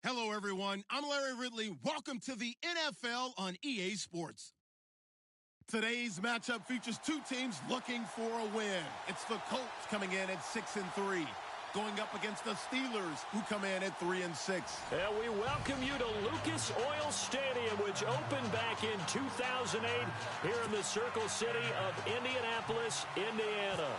Hello, everyone. I'm Larry Ridley. Welcome to the NFL on EA Sports. Today's matchup features two teams looking for a win. It's the Colts coming in at 6-3, going up against the Steelers, who come in at 3-6. And we welcome you to Lucas Oil Stadium, which opened back in 2008 here in the Circle City of Indianapolis, Indiana.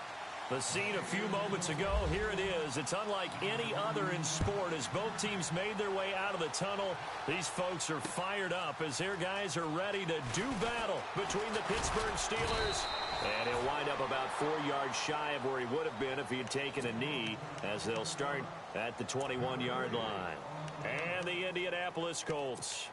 The scene a few moments ago, here it is. It's unlike any other in sport as both teams made their way out of the tunnel. These folks are fired up as their guys are ready to do battle between the Pittsburgh Steelers. And he'll wind up about 4 yards shy of where he would have been if he had taken a knee, as they'll start at the 21-yard line. And the Indianapolis Colts.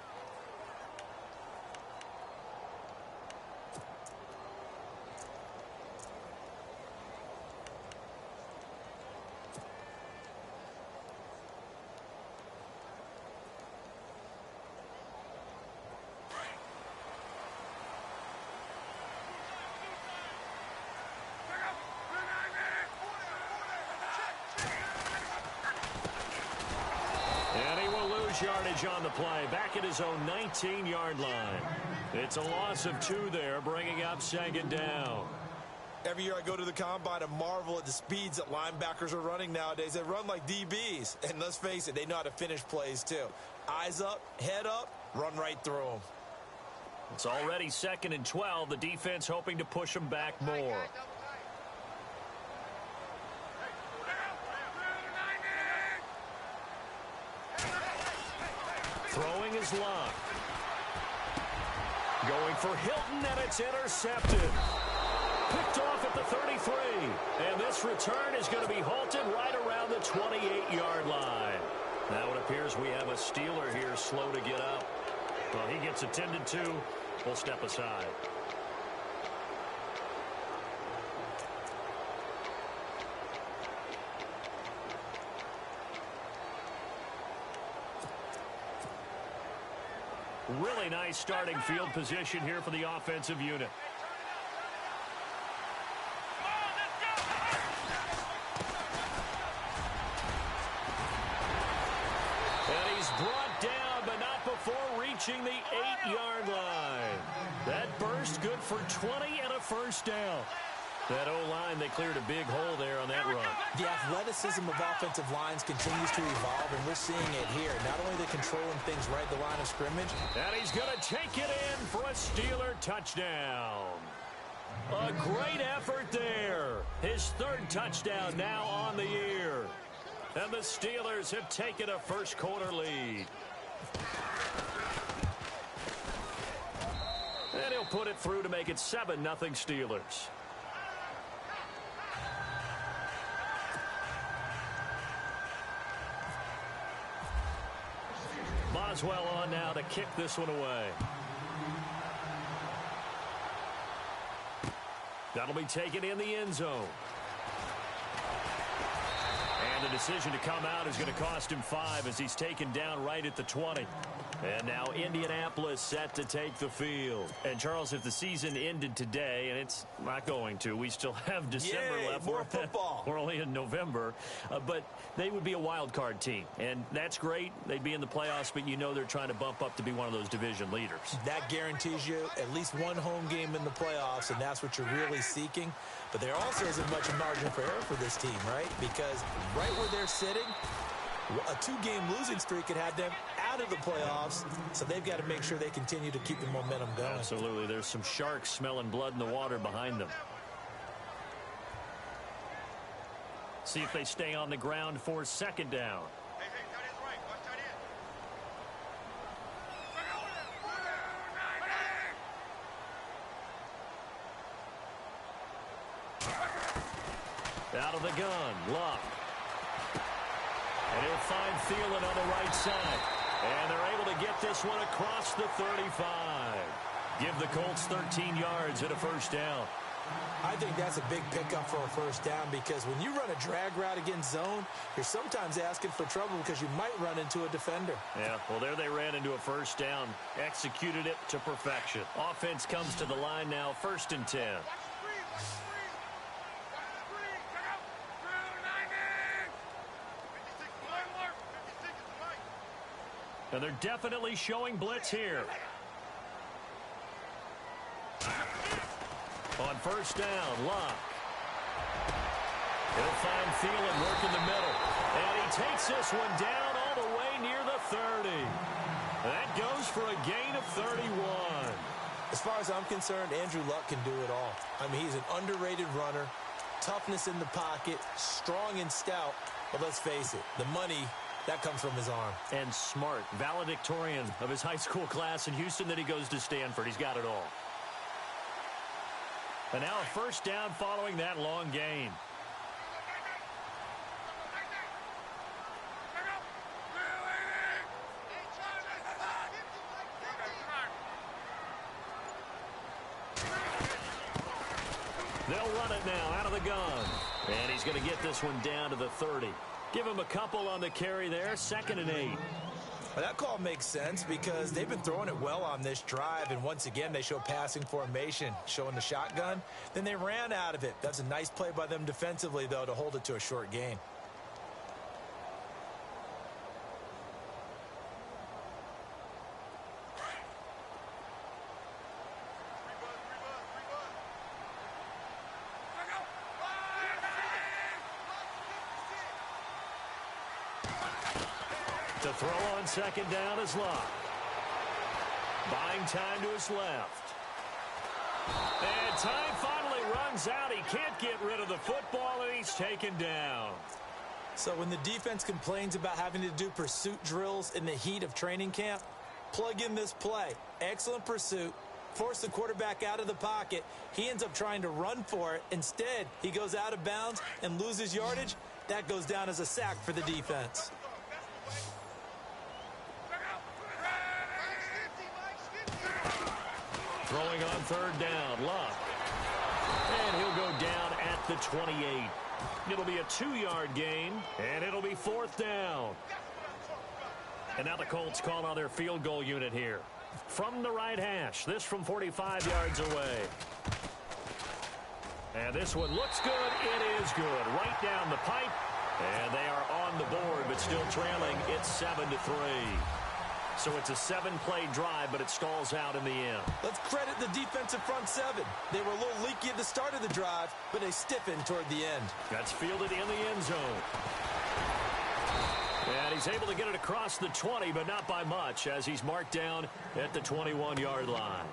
Yardage on the play, back at his own 19-yard line. It's a loss of 2 there, bringing up 2nd down. Every year I go to the combine and marvel at the speeds that linebackers are running nowadays. They run like DBs, and let's face it, they know how to finish plays too. Eyes up, head up, run right through them. It's already 2nd and 12. The defense hoping to push them back more. Throwing is Locke. Going for Hilton, and it's intercepted. Picked off at the 33. And this return is going to be halted right around the 28-yard line. Now it appears we have a Steeler here slow to get up. Well, he gets attended to. We'll step aside. Really nice starting field position here for the offensive unit. And he's brought down, but not before reaching the 8-yard line. That burst good for 20 and a first down. That O-line, they cleared a big hole there on that run. The athleticism of offensive lines continues to evolve, and we're seeing it here. Not only they're controlling things right at the line of scrimmage. And he's going to take it in for a Steeler touchdown. A great effort there. His 3rd touchdown now on the year. And the Steelers have taken a first-quarter lead. And he'll put it through to make it 7-0 Steelers. Boswell on now to kick this one away. That'll be taken in the end zone. And the decision to come out is going to cost him 5 as he's taken down right at the 20. And now Indianapolis set to take the field. And, Charles, if the season ended today, and it's not going to, we still have December left. More football. We're only in November. But they would be a wild card team. And that's great. They'd be in the playoffs, but you know they're trying to bump up to be one of those division leaders. That guarantees you at least one home game in the playoffs, and that's what you're really seeking. But there also isn't much margin for error for this team, right? Because right where they're sitting, a 2-game losing streak had had them out of the playoffs, so they've got to make sure they continue to keep the momentum going. Absolutely. There's some sharks smelling blood in the water behind them. See if they stay on the ground for 2nd down. Out of the gun, Luck. And he'll find Thielen on the right side. And they're able to get this one across the 35. Give the Colts 13 yards and a first down. I think that's a big pickup for a first down because when you run a drag route against zone, you're sometimes asking for trouble because you might run into a defender. Yeah, well, there they ran into a first down. Executed it to perfection. Offense comes to the line now, 1st and 10. And they're definitely showing blitz here. On first down, Locke. He'll find Thielen working the middle. And he takes this one down all the way near the 30. That goes for a gain of 31. As far as I'm concerned, Andrew Luck can do it all. I mean, he's an underrated runner, toughness in the pocket, strong and stout. But let's face it, the money, that comes from his arm. And smart, valedictorian of his high school class in Houston. Then he goes to Stanford. He's got it all. And now a first down following that long gain. They'll run it now out of the gun. And he's going to get this one down to the 30. Give him a couple on the carry there. 2nd and 8. Well, that call makes sense because they've been throwing it well on this drive. And once again, they show passing formation, showing the shotgun. Then they ran out of it. That's a nice play by them defensively, though, to hold it to a short gain. To throw on 2nd down is Locke. Buying time to his left. And time finally runs out. He can't get rid of the football, and he's taken down. So when the defense complains about having to do pursuit drills in the heat of training camp, plug in this play. Excellent pursuit. Force the quarterback out of the pocket. He ends up trying to run for it. Instead, he goes out of bounds and loses yardage. That goes down as a sack for the defense. Throwing on 3rd down, Locke. And he'll go down at the 28. It'll be a 2-yard gain, and it'll be 4th down. And now the Colts call on their field goal unit here. From the right hash, this from 45 yards away. And this one looks good. It is good. Right down the pipe. And they are on the board, but still trailing. It's 7-3. So it's a 7-play drive, but it stalls out in the end. Let's credit the defensive front 7. They were a little leaky at the start of the drive, but they stiffened toward the end. That's fielded in the end zone. And he's able to get it across the 20, but not by much, as he's marked down at the 21-yard line.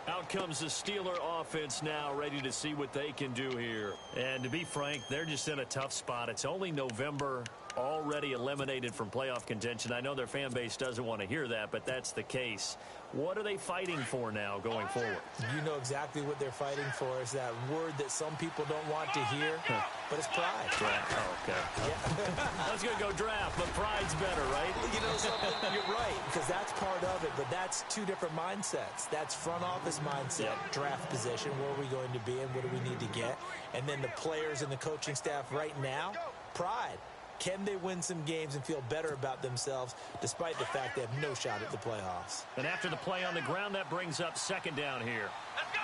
Out comes the Steeler offense now, ready to see what they can do here. And to be frank, they're just in a tough spot. It's only November, already eliminated from playoff contention. I know their fan base doesn't want to hear that, but that's the case. What are they fighting for now going forward? You know exactly what they're fighting for. Is that word that some people don't want to hear, but it's pride. Draft. Oh, okay. Yeah. I was going to go draft, but pride's better, right? You know something? You're right, because that's part of it, but that's two different mindsets. That's front office mindset, draft position, where are we going to be and what do we need to get? And then the players and the coaching staff right now, pride. Can they win some games and feel better about themselves despite the fact they have no shot at the playoffs? And after the play on the ground, that brings up 2nd down here. Let's go!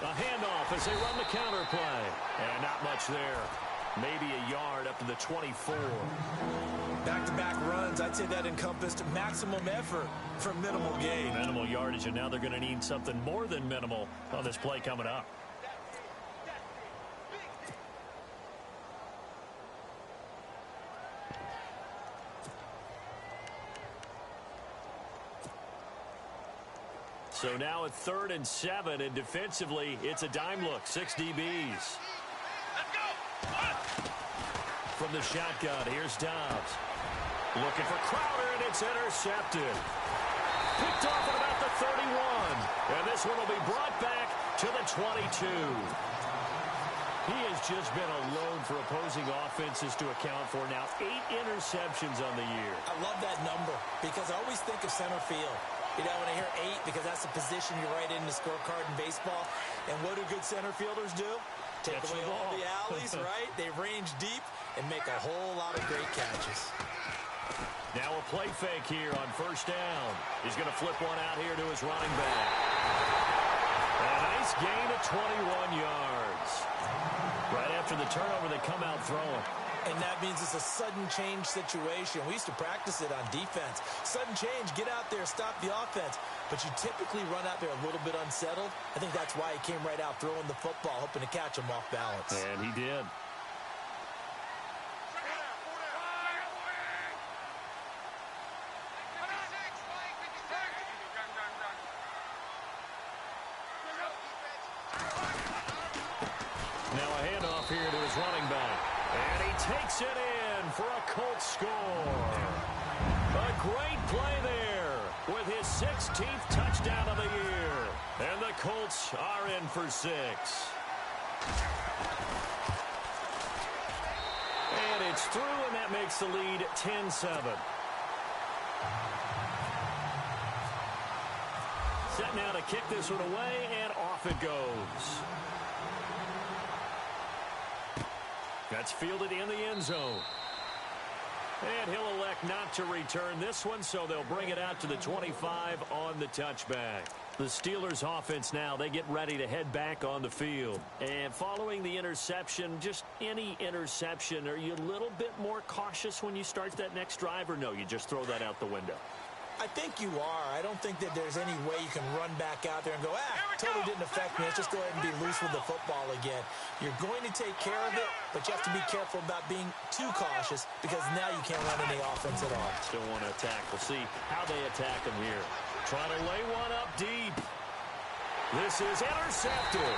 A handoff as they run the counter play. And not much there. Maybe a yard up to the 24. Back-to-back runs, I'd say that encompassed maximum effort for minimal gain. Minimal yardage, and now they're going to need something more than minimal on this play coming up. So now at 3rd and 7, and defensively, it's a dime look. 6 DBs. From the shotgun, here's Dobbs. Looking for Crowder, and it's intercepted. Picked off at about the 31. And this one will be brought back to the 22. He has just been alone for opposing offenses to account for now. 8 interceptions on the year. I love that number because I always think of center field. You know, when I hear 8, because that's the position you write in the scorecard in baseball. And what do good center fielders do? Take away all the alleys, right? They range deep and make a whole lot of great catches. Now a play fake here on first down. He's going to flip one out here to his running back. A nice gain of 21 yards. Right after after the turnover, they come out throwing. And that means it's a sudden change situation. We used to practice it on defense. Sudden change, get out there, stop the offense. But you typically run out there a little bit unsettled. I think that's why he came right out throwing the football, hoping to catch him off balance. And he did. Now a handoff here to his running back. And he takes it in for a Colts score. A great play there with his 16th touchdown of the year. And the Colts are in for 6. And it's through, and that makes the lead 10-7. Set now to kick this one away, and off it goes. That's fielded in the end zone. And he'll elect not to return this one, so they'll bring it out to the 25 on the touchback. The Steelers offense now, they get ready to head back on the field. And following the interception, just any interception, are you a little bit more cautious when you start that next drive, or no, you just throw that out the window? I think you are. I don't think that there's any way you can run back out there and go, totally didn't affect me. Let's just go ahead and be loose with the football again. You're going to take care of it, but you have to be careful about being too cautious because now you can't run any offense at all. Still want to attack. We'll see how they attack him here. Trying to lay one up deep. This is intercepted.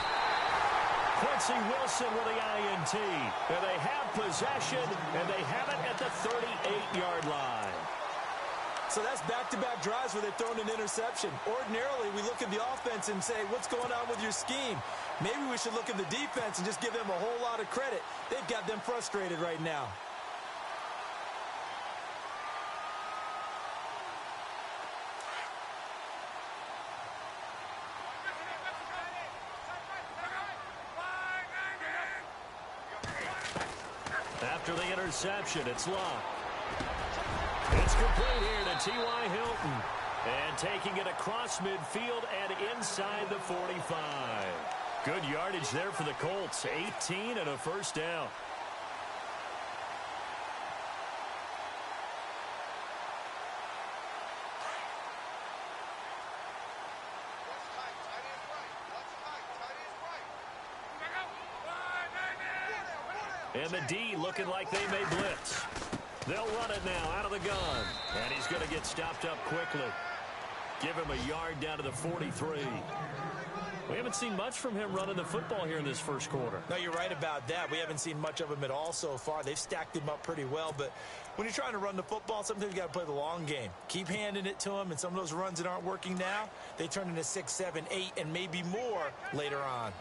Quincy Wilson with the INT. And they have possession, and they have it at the 38-yard line. So that's back-to-back drives where they've thrown an interception. Ordinarily, we look at the offense and say, what's going on with your scheme? Maybe we should look at the defense and just give them a whole lot of credit. They've got them frustrated right now. After the interception, it's locked. It's complete here to T.Y. Hilton. And taking it across midfield and inside the 45. Good yardage there for the Colts. 18 and a first down. And the D looking like they may blitz. They'll run it now out of the gun. And he's going to get stopped up quickly. Give him a yard down to the 43. We haven't seen much from him running the football here in this first quarter. No, you're right about that. We haven't seen much of him at all so far. They've stacked him up pretty well. But when you're trying to run the football, sometimes you got to play the long game. Keep handing it to him. And some of those runs that aren't working now, they turn into 6, 7, 8, and maybe more later on.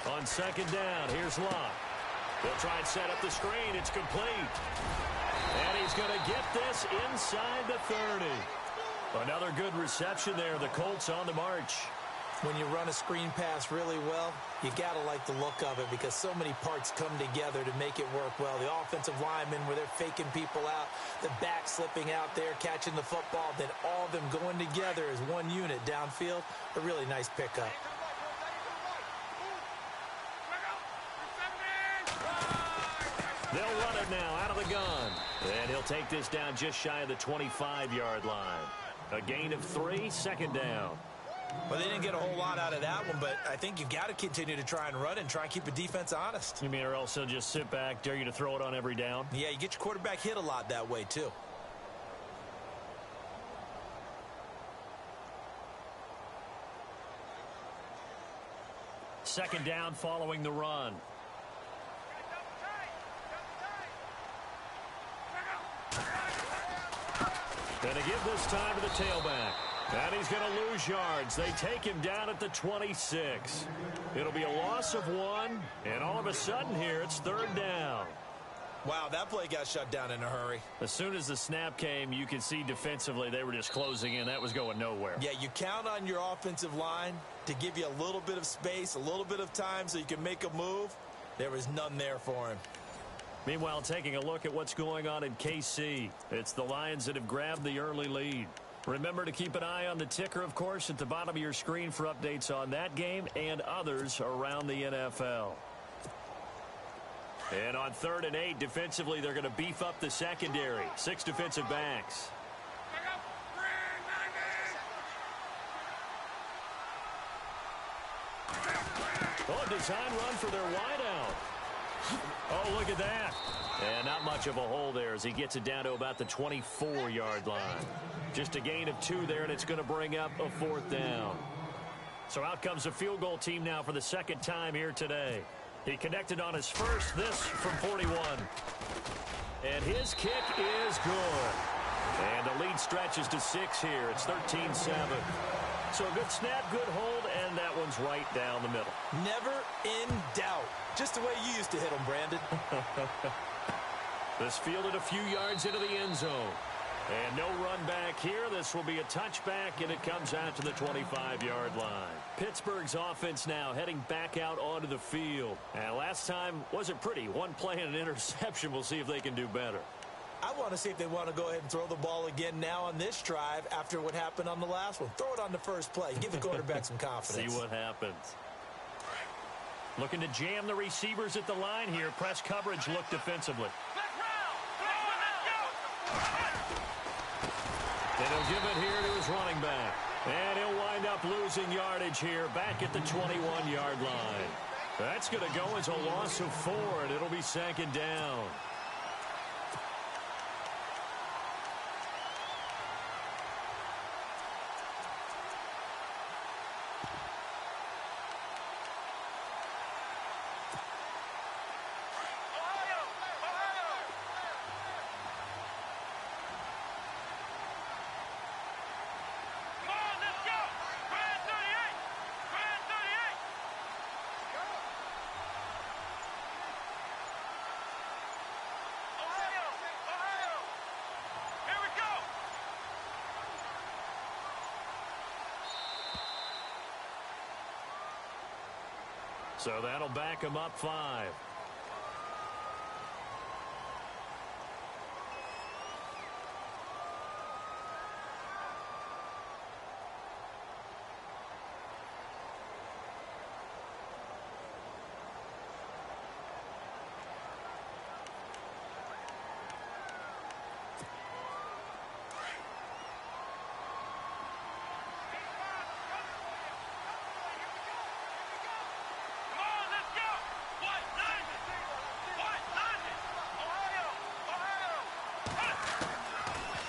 On second down, here's Locke. They'll try and set up the screen. It's complete. And he's going to get this inside the 30. Another good reception there. The Colts on the march. When you run a screen pass really well, you got to like the look of it because so many parts come together to make it work well. The offensive linemen where they're faking people out, the back slipping out there, catching the football, then all of them going together as one unit downfield. A really nice pickup. They'll run it now out of the gun. And he'll take this down just shy of the 25-yard line. A gain of 3, second down. Well, they didn't get a whole lot out of that one, but I think you've got to continue to try and run and try and keep the defense honest. You mean or else they'll just sit back, dare you to throw it on every down? Yeah, you get your quarterback hit a lot that way, too. Second down following the run. Going to give this time to the tailback. And he's going to lose yards. They take him down at the 26. It'll be a loss of 1. And all of a sudden here, it's third down. Wow, that play got shut down in a hurry. As soon as the snap came, you could see defensively they were just closing in. That was going nowhere. Yeah, you count on your offensive line to give you a little bit of space, a little bit of time so you can make a move. There was none there for him. Meanwhile, taking a look at what's going on in KC. It's the Lions that have grabbed the early lead. Remember to keep an eye on the ticker, of course, at the bottom of your screen for updates on that game and others around the NFL. And on 3rd and 8, defensively, they're going to beef up the secondary. 6 defensive backs. Oh, design run for their wideout. Oh, look at that. And not much of a hole there as he gets it down to about the 24-yard line. Just a gain of 2 there, and it's going to bring up a 4th down. So out comes the field goal team now for the 2nd time here today. He connected on his first, this from 41. And his kick is good. And the lead stretches to 6 here. It's 13-7. So a good snap, good hold, and that one's right down the middle. Never in doubt. Just the way you used to hit them, Brandon. This fielded a few yards into the end zone. And no run back here. This will be a touchback, and it comes out to the 25-yard line. Pittsburgh's offense now heading back out onto the field. And last time wasn't pretty. One play and an interception. We'll see if they can do better. I want to see if they want to go ahead and throw the ball again now on this drive after what happened on the last one. Throw it on the first play. Give the quarterback some confidence. See what happens. Looking to jam the receivers at the line here. Press coverage look defensively. And he'll give it here to his running back. And he'll wind up losing yardage here back at the 21-yard line. That's going to go as a loss of 4, and it'll be 2nd down. So that'll back him up 5.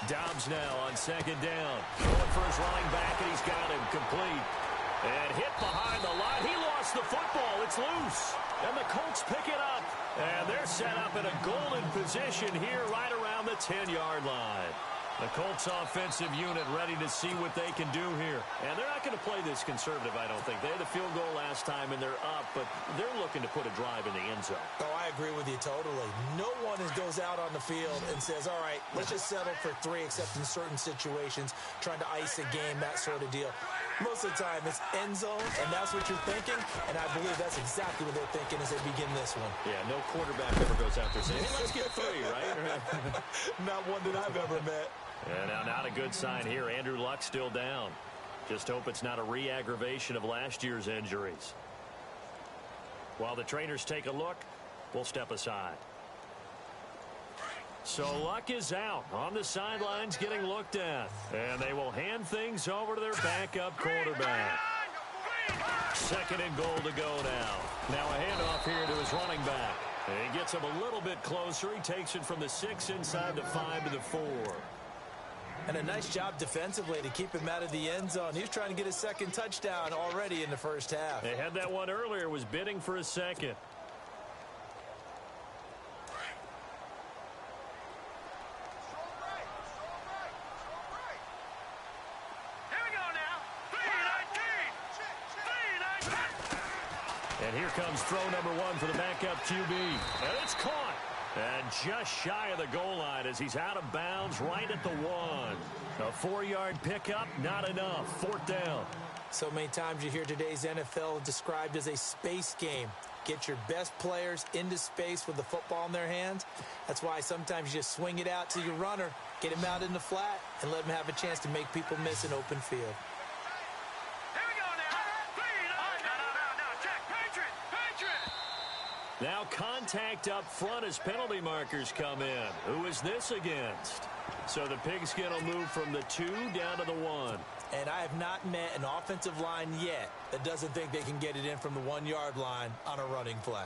Dobbs now on 2nd down. Going for his running back, and he's got him complete. And hit behind the line. He lost the football. It's loose. And the Colts pick it up. And they're set up in a golden position here right around the 10-yard line. The Colts offensive unit ready to see what they can do here. And they're not going to play this conservative, I don't think. They had the field goal last time, and they're up, but they're looking to put a drive in the end zone. Oh, I agree with you totally. No one goes out on the field and says, all right, let's just settle for 3, except in certain situations, trying to ice a game, that sort of deal. Most of the time, it's end zone, and that's what you're thinking, and I believe that's exactly what they're thinking as they begin this one. Yeah, no quarterback ever goes out there saying, hey, let's get 3, right? Not one that I've ever met. And now not a good sign here. Andrew Luck still down. Just hope it's not a re-aggravation of last year's injuries. While the trainers take a look, we'll step aside. So Luck is out on the sidelines getting looked at. And they will hand things over to their backup quarterback. 2nd and goal to go now. Now a handoff here to his running back. And he gets him a little bit closer. He takes it from the 6 inside the 5 to the 4. And a nice job defensively to keep him out of the end zone. He was trying to get his 2nd touchdown already in the first half. They had that one earlier, was bidding for a 2nd. And here comes throw number 1 for the backup QB. And it's caught. And just shy of the goal line as he's out of bounds right at the 1. A 4-yard pickup, not enough. 4th down. So many times you hear today's NFL described as a space game. Get your best players into space with the football in their hands. That's why sometimes you just swing it out to your runner, Get him out in the flat and let him have a chance to make people miss an open field. Here we go now. Check. Patriot. Now contact up front as penalty markers come in. Who is this against? So the Pigskin will move from the 2 down to the 1. And I have not met an offensive line yet that doesn't think they can get it in from the 1-yard line on a running play.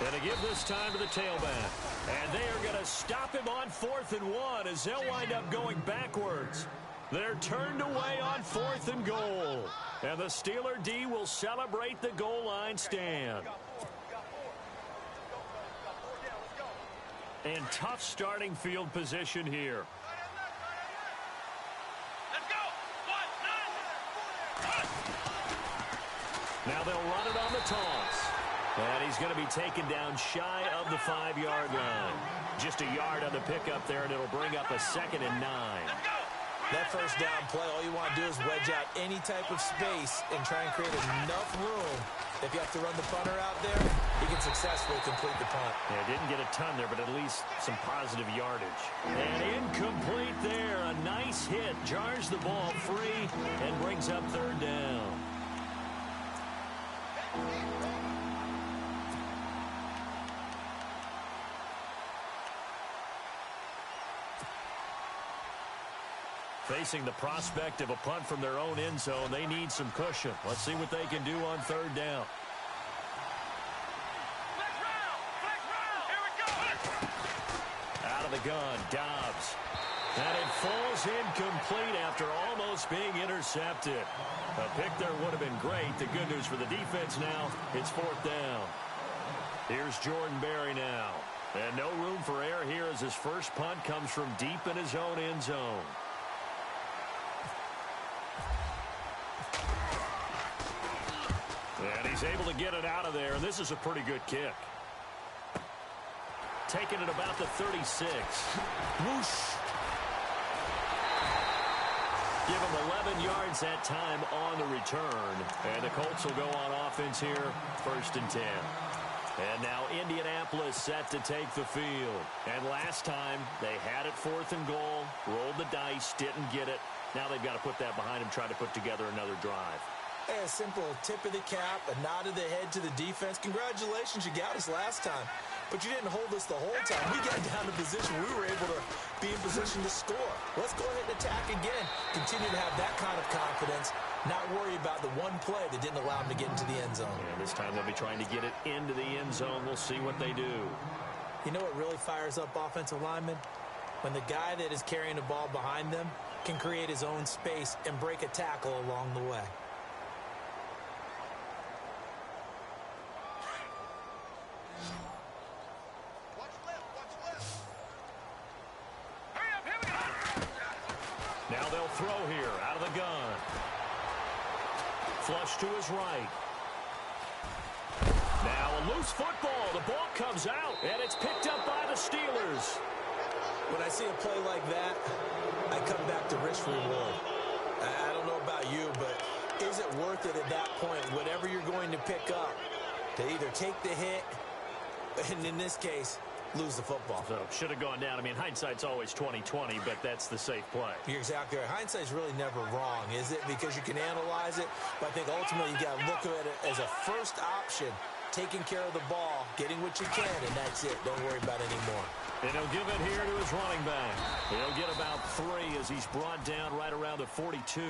And to give this time to the tailback. And they are going to stop him on 4th and 1 as they'll wind up going backwards. They're turned away on 4th and goal. And the Steeler D will celebrate the goal line stand. And tough starting field position here. Let's go. Now they'll run it on the toss. And he's going to be taken down shy of the 5-yard line. Just a yard on the pickup there, and it'll bring up a 2nd and 9. That first down play, all you want to do is wedge out any type of space and try and create enough room. If you have to run the punter out there, he can successfully complete the punt. Yeah, didn't get a ton there, but at least some positive yardage. And incomplete there. A nice hit. Jars the ball free and brings up 3rd down. Facing the prospect of a punt from their own end zone, they need some cushion. Let's see what they can do on 3rd down. Here we go. Out of the gun, Dobbs. And it falls incomplete after almost being intercepted. A pick there would have been great. The good news for the defense now, it's 4th down. Here's Jordan Berry now. And no room for error here as his first punt comes from deep in his own end zone. And he's able to get it out of there, and this is a pretty good kick. Taking it about the 36. Whoosh. Give him 11 yards that time on the return. And the Colts will go on offense here, 1st and 10. And now Indianapolis set to take the field. And last time, they had it 4th and goal, rolled the dice, didn't get it. Now they've got to put that behind them, try to put together another drive. A simple tip of the cap, a nod of the head to the defense. Congratulations, you got us last time. But you didn't hold us the whole time. We got down to position. We were able to be in position to score. Let's go ahead and attack again. Continue to have that kind of confidence. Not worry about the one play that didn't allow them to get into the end zone. And this time they'll be trying to get it into the end zone. We'll see what they do. You know what really fires up offensive linemen? When the guy that is carrying the ball behind them can create his own space and break a tackle along the way. Now they'll throw here out of the gun. Flush to his right. Now a loose football. The ball comes out, and it's picked up by the Steelers. When I see a play like that, I come back to risk reward. I don't know about you, but is it worth it at that point, whatever you're going to pick up, to either take the hit, and in this case, lose the football? So should have gone down. I mean, hindsight's always 20/20, but that's the safe play. You're exactly right. Hindsight's really never wrong, is it? Because you can analyze it, but I think ultimately you got to look at it as a first option, taking care of the ball, getting what you can, and that's it. Don't worry about it anymore. And he'll give it here to his running back. He'll get about 3 as he's brought down right around the 42.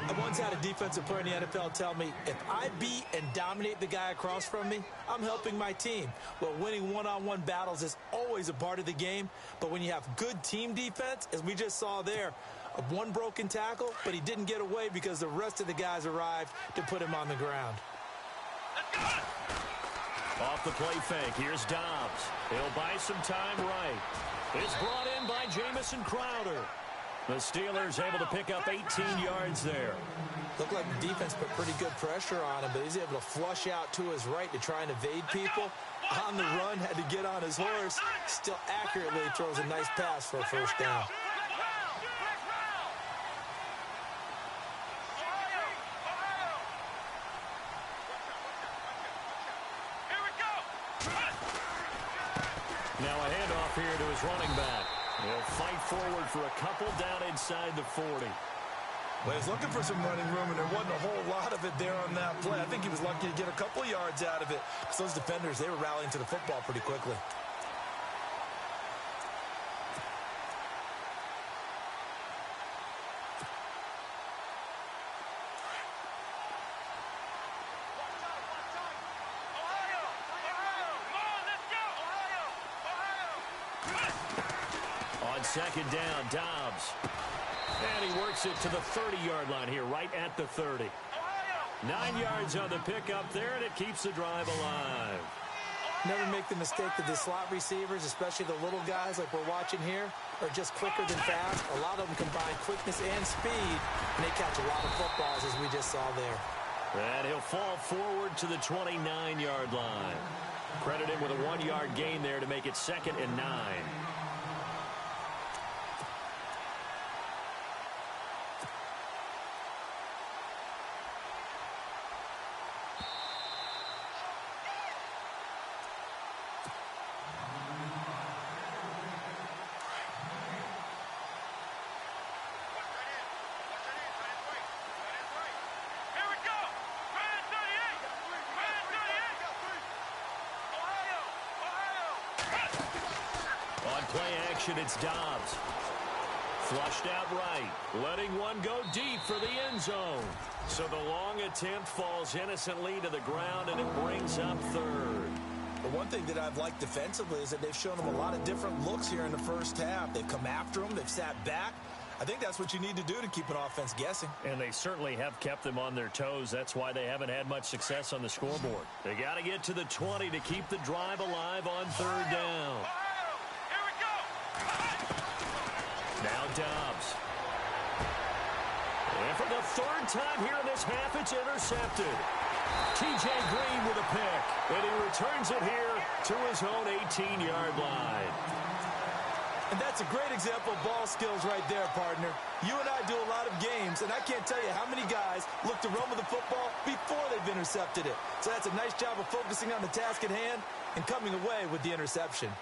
I once had a defensive player in the NFL tell me, if I beat and dominate the guy across from me, I'm helping my team. Well, winning one-on-one battles is always a part of the game, but when you have good team defense, as we just saw there, one broken tackle, but he didn't get away because the rest of the guys arrived to put him on the ground. Off the play fake, here's Dobbs. He'll buy some time right. It's brought in by Jamison Crowder. The Steelers able to pick up 18 yards there. Looked like the defense put pretty good pressure on him, but he's able to flush out to his right to try and evade people. On the run, had to get on his horse. Still accurately throws a nice pass for a first down. Now a handoff here to his running back. He'll fight forward for a couple down inside the 40. Well, he was looking for some running room, and there wasn't a whole lot of it there on that play. I think he was lucky to get a couple yards out of it. Because those defenders, they were rallying to the football pretty quickly. On second down, Dobbs. And he works it to the 30-yard line here, right at the 30. 9 yards on the pickup there, and it keeps the drive alive. Never make the mistake that the slot receivers, especially the little guys like we're watching here, are just quicker than fast. A lot of them combine quickness and speed, and they catch a lot of footballs, as we just saw there. And he'll fall forward to the 29-yard line. Credit him with a 1-yard gain there to make it 2nd and 9. Play action, it's Dobbs. Flushed out right, letting one go deep for the end zone. So the long attempt falls innocently to the ground, and it brings up 3rd. The one thing that I've liked defensively is that they've shown them a lot of different looks here in the first half. They've come after them, they've sat back. I think that's what you need to do to keep an offense guessing. And they certainly have kept them on their toes. That's why they haven't had much success on the scoreboard. They got to get to the 20 to keep the drive alive on 3rd down. Now Dobbs. And for the 3rd time here in this half, it's intercepted. T.J. Green with a pick. And he returns it here to his own 18-yard line. And that's a great example of ball skills right there, partner. You and I do a lot of games, and I can't tell you how many guys look to run with the football before they've intercepted it. So that's a nice job of focusing on the task at hand and coming away with the interception.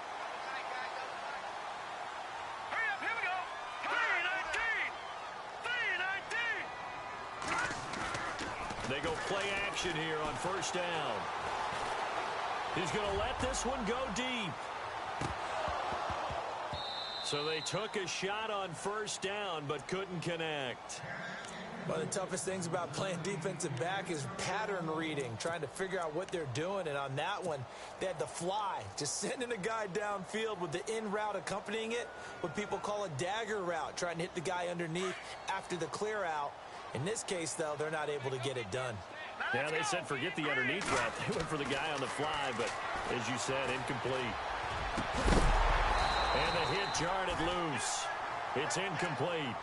They go play action here on 1st down. He's going to let this one go deep. So they took a shot on 1st down, but couldn't connect. One of the toughest things about playing defensive back is pattern reading, trying to figure out what they're doing. And on that one, they had the fly, just sending a guy downfield with the in route accompanying it, what people call a dagger route, trying to hit the guy underneath after the clear out. In this case, though, they're not able to get it done. Yeah, they said forget the underneath route. They went for the guy on the fly, but as you said, incomplete. And the hit jarred it loose. It's incomplete.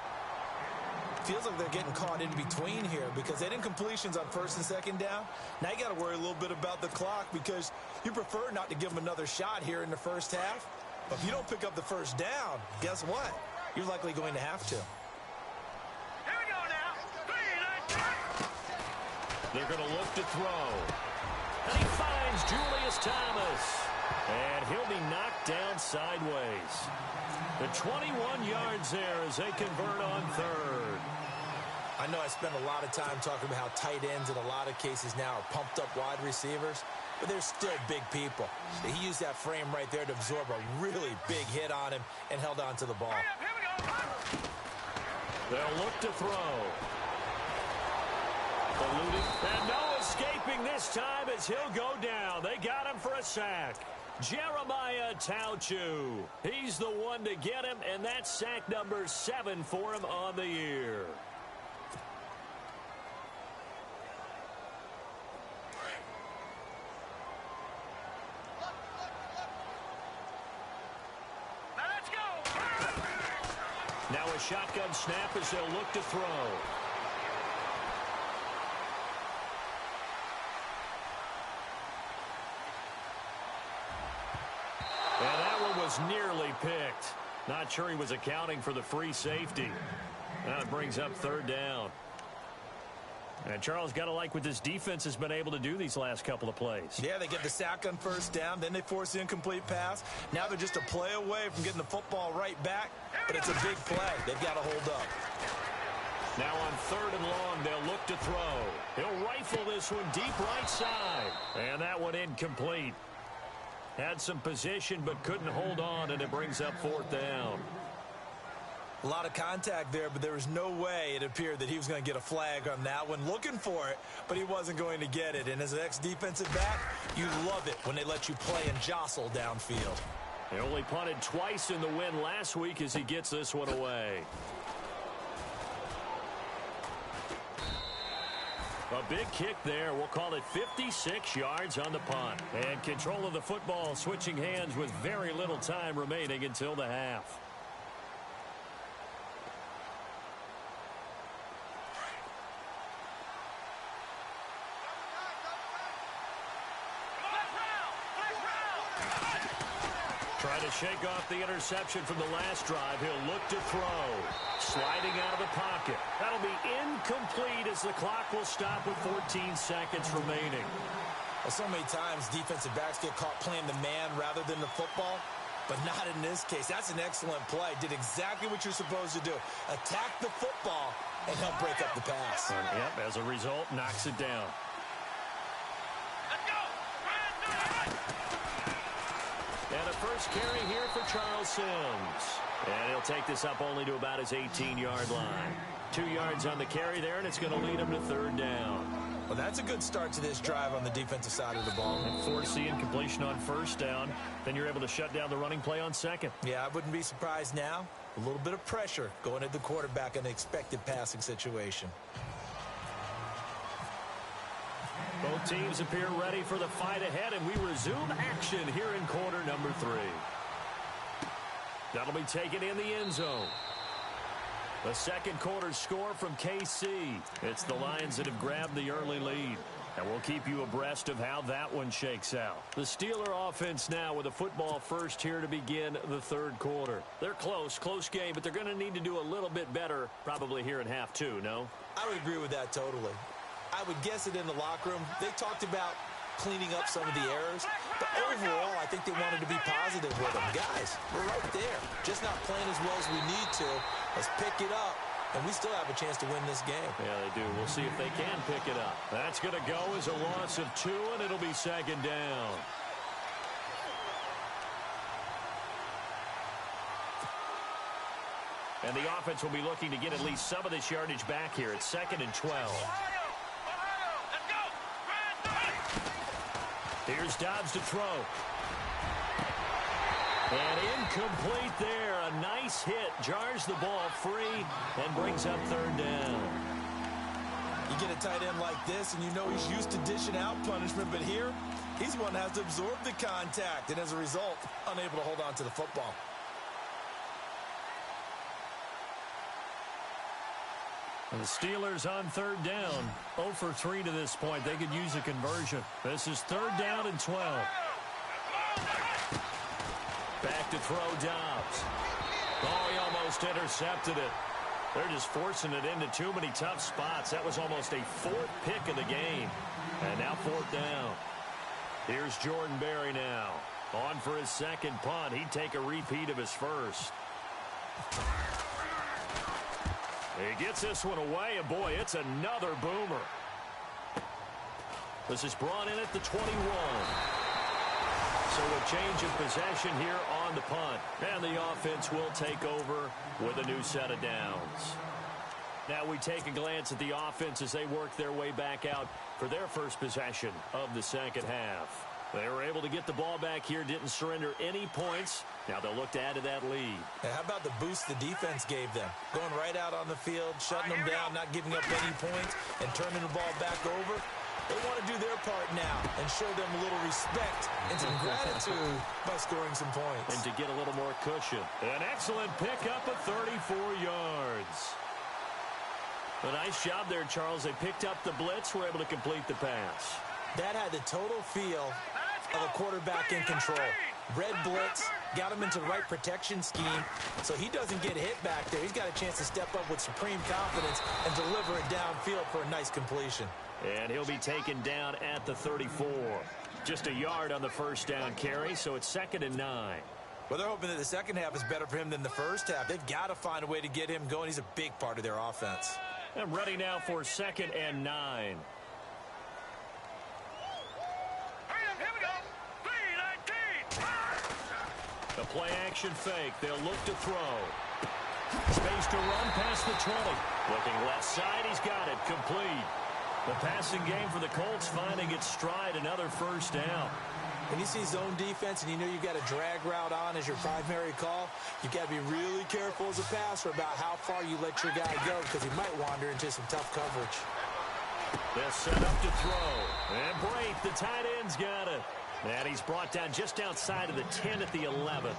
Feels like they're getting caught in between here because they didn't completions on 1st and 2nd down. Now you got to worry a little bit about the clock because you prefer not to give them another shot here in the first half. But if you don't pick up the 1st down, guess what? You're likely going to have to. They're going to look to throw. And he finds Julius Thomas. And he'll be knocked down sideways. The 21 yards there as they convert on 3rd. I know I spent a lot of time talking about how tight ends in a lot of cases now are pumped up wide receivers, but they're still big people. He used that frame right there to absorb a really big hit on him and held on to the ball. They'll look to throw. Eluding. And no escaping this time as he'll go down. They got him for a sack. Jeremiah Tauchu. He's the one to get him, and that's sack number 7 for him on the year. Now a shotgun snap as they'll look to throw. And that one was nearly picked. Not sure he was accounting for the free safety. Now it brings up 3rd down. And Charles, got to like what this defense has been able to do these last couple of plays. Yeah, they get the sack on first down, then they force the incomplete pass. Now they're just a play away from getting the football right back, but it's a big play. They've got to hold up. Now on 3rd and long, they'll look to throw. He'll rifle this one deep right side. And that one incomplete. Had some position but couldn't hold on, and it brings up 4th down. A lot of contact there, but there was no way it appeared that he was going to get a flag on that one. Looking for it, but he wasn't going to get it. And as an ex-defensive back, you love it when they let you play and jostle downfield. He only punted twice in the win last week as he gets this one away. A big kick there. We'll call it 56 yards on the punt. And control of the football switching hands with very little time remaining until the half. Trying to shake off the interception from the last drive. He'll look to throw. Sliding out of the pocket. That'll be incomplete as the clock will stop with 14 seconds remaining. Well, so many times defensive backs get caught playing the man rather than the football, but not in this case. That's an excellent play. Did exactly what you're supposed to do. Attack the football and help break up the pass. Yep, as a result, knocks it down. And a first carry here for Charles Sims. And he'll take this up only to about his 18-yard line. 2 yards on the carry there, and it's going to lead him to 3rd down. Well, that's a good start to this drive on the defensive side of the ball. And force the incompletion on 1st down. Then you're able to shut down the running play on 2nd. Yeah, I wouldn't be surprised now. A little bit of pressure going at the quarterback in an expected passing situation. Both teams appear ready for the fight ahead, and we resume action here in quarter number 3. That'll be taken in the end zone. The second quarter score from KC. It's the Lions that have grabbed the early lead. And we'll keep you abreast of how that one shakes out. The Steeler offense now with a football first here to begin the 3rd quarter. They're close game, but they're going to need to do a little bit better probably here in half 2, no? I would agree with that totally. I would guess it in the locker room. They talked about cleaning up some of the errors, but overall, I think they wanted to be positive with them. Guys, we're right there. Just not playing as well as we need to. Let's pick it up, and we still have a chance to win this game. Yeah, they do. We'll see if they can pick it up. That's going to go as a loss of 2, and it'll be 2nd down. And the offense will be looking to get at least some of this yardage back here. It's 2nd and 12. Here's Dobbs to throw. And incomplete there. A nice hit. Jars the ball free and brings up 3rd down. You get a tight end like this, and you know he's used to dishing out punishment, but here, he's the one that has to absorb the contact, and as a result, unable to hold on to the football. And the Steelers on 3rd down. 0 for 3 to this point. They could use a conversion. This is 3rd down and 12. Back to throw Dobbs. Oh, he almost intercepted it. They're just forcing it into too many tough spots. That was almost a 4th pick of the game. And now 4th down. Here's Jordan Berry now. On for his 2nd punt. He'd take a repeat of his 1st. He gets this one away, and boy, it's another boomer. This is brought in at the 21. So a change of possession here on the punt. And the offense will take over with a new set of downs. Now we take a glance at the offense as they work their way back out for their first possession of the 2nd half. They were able to get the ball back here, didn't surrender any points. Now they'll look to add to that lead. And how about the boost the defense gave them? Going right out on the field, shutting them down, not giving up any points, and turning the ball back over. They want to do their part now and show them a little respect and some gratitude by scoring some points. And to get a little more cushion. An excellent pickup of 34 yards. A nice job there, Charles. They picked up the blitz, were able to complete the pass. That had the total feel of a quarterback in control. Red blitz, got him into the right protection scheme so he doesn't get hit back there. He's got a chance to step up with supreme confidence and deliver it downfield for a nice completion. And he'll be taken down at the 34. Just a yard on the first down carry, so it's 2nd and 9. Well, they're hoping that the second half is better for him than the first half. They've got to find a way to get him going. He's a big part of their offense. And ready now for 2nd and 9. Here we go. 3-19. A play action fake. They'll look to throw. Space to run past the 20. Looking left side. He's got it. Complete. The passing game for the Colts finding its stride. Another first down. When you see zone defense and you know you've got a drag route on as your primary call, you've got to be really careful as a passer about how far you let your guy go because he might wander into some tough coverage. They'll set up to throw. And break. The tight end's got it. And he's brought down just outside of the 10 at the 11.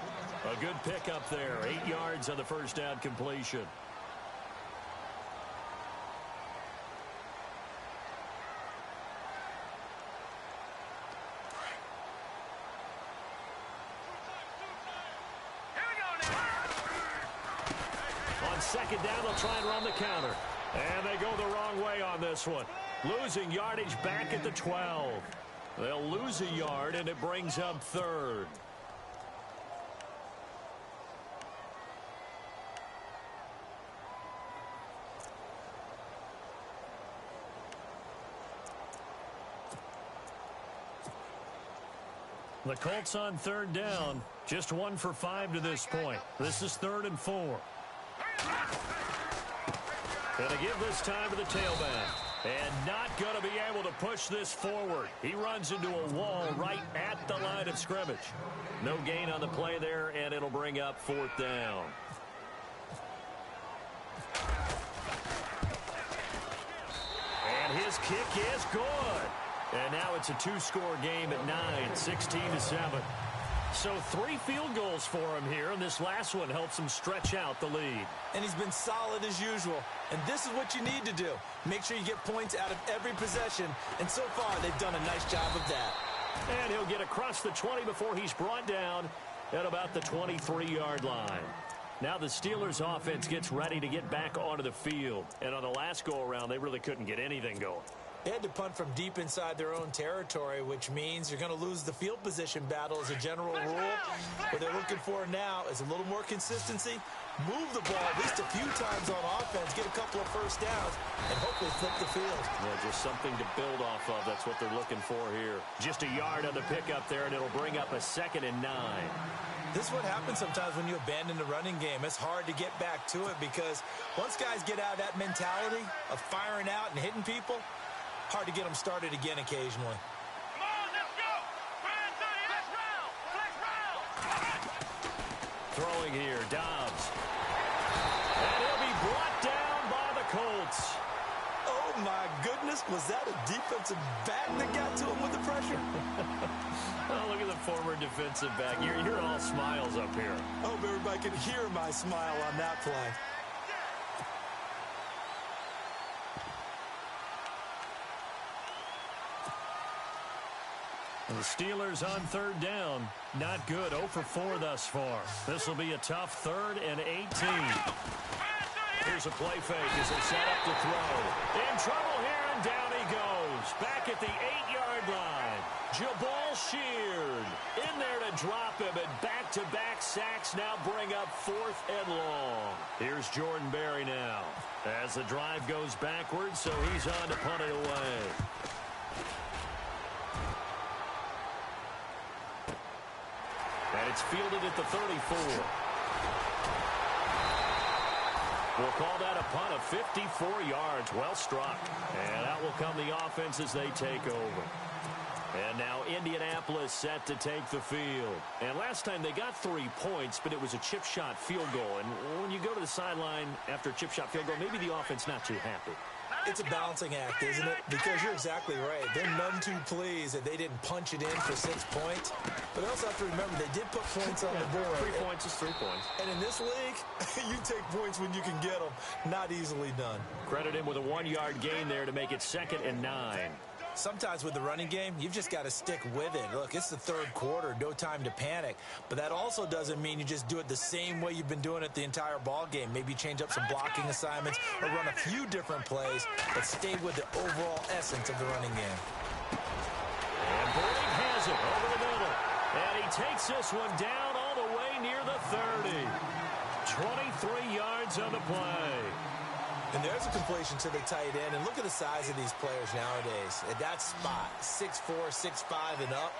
A good pickup there. 8 yards on the first down completion. Second down, they'll try and run the counter. And they go the wrong way on this one. Losing yardage back at the 12. They'll lose a yard, and it brings up 3rd. The Colts on 3rd down. Just 1 for 5 to this point. This is 3rd and 4. Going to give this time to the tailback. And not going to be able to push this forward. He runs into a wall right at the line of scrimmage. No gain on the play there, and it'll bring up 4th down. And his kick is good. And now it's a 2-score game at 9, 16-7. So 3 field goals for him here, and this last one helps him stretch out the lead. And he's been solid as usual. And this is what you need to do. Make sure you get points out of every possession. And so far, they've done a nice job of that. And he'll get across the 20 before he's brought down at about the 23-yard line. Now the Steelers' offense gets ready to get back onto the field. And on the last go-around, they really couldn't get anything going. They had to punt from deep inside their own territory, which means you're going to lose the field position battle as a general rule. What they're looking for now is a little more consistency, move the ball at least a few times on offense, get a couple of first downs, and hopefully flip the field. Yeah, just something to build off of. That's what they're looking for here. Just a yard on the pickup there, and it'll bring up a 2nd and 9. This is what happens sometimes when you abandon the running game. It's hard to get back to it because once guys get out of that mentality of firing out and hitting people, hard to get them started again occasionally. Come on, let's go. Flex round. Flex round. Throwing here, Dobbs. And he'll be brought down by the Colts. Oh, my goodness. Was that a defensive back that got to him with the pressure? Oh, look at the former defensive back. You're all smiles up here. I hope everybody can hear my smile on that play. The Steelers on 3rd down. Not good. 0 for 4 thus far. This will be a tough 3rd and 18. Here's a play fake as they set up to throw. In trouble here, and down he goes. Back at the 8-yard line. Jabal Sheard in there to drop him, and back-to-back sacks now bring up 4th and long. Here's Jordan Berry now as the drive goes backwards, so he's on to punt it away. And it's fielded at the 34. We'll call that a punt of 54 yards. Well struck. And out will come the offense as they take over. And now Indianapolis set to take the field. And last time they got 3 points, but it was a chip shot field goal. And when you go to the sideline after a chip shot field goal, maybe the offense not too happy. It's a balancing act, isn't it? Because you're exactly right. They're none too pleased that they didn't punch it in for 6 points. But they also have to remember they did put points on the board. 3 points is 3 points. And in this league, you take points when you can get them. Not easily done. Credit him with a 1-yard gain there to make it 2nd and 9. Sometimes with the running game, you've just got to stick with it. Look, it's the third quarter, no time to panic. But that also doesn't mean you just do it the same way you've been doing it the entire ball game. Maybe change up some blocking assignments or run a few different plays, but stay with the overall essence of the running game. And Boyd has it over the middle. And he takes this one down all the way near the 30. 23 yards on the play. And there's a completion to the tight end. And look at the size of these players nowadays. At that spot, 6'4", 6'5", and up.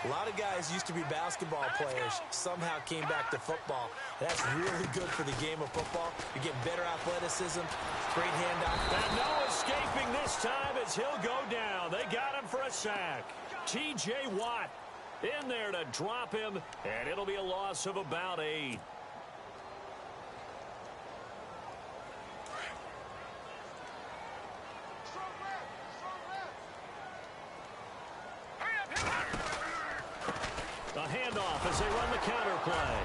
A lot of guys used to be basketball players, somehow came back to football. That's really good for the game of football. You're getting better athleticism, great handoff. And no escaping this time as he'll go down. They got him for a sack. T.J. Watt in there to drop him, and it'll be a loss of about 8. A handoff as they run the counter play.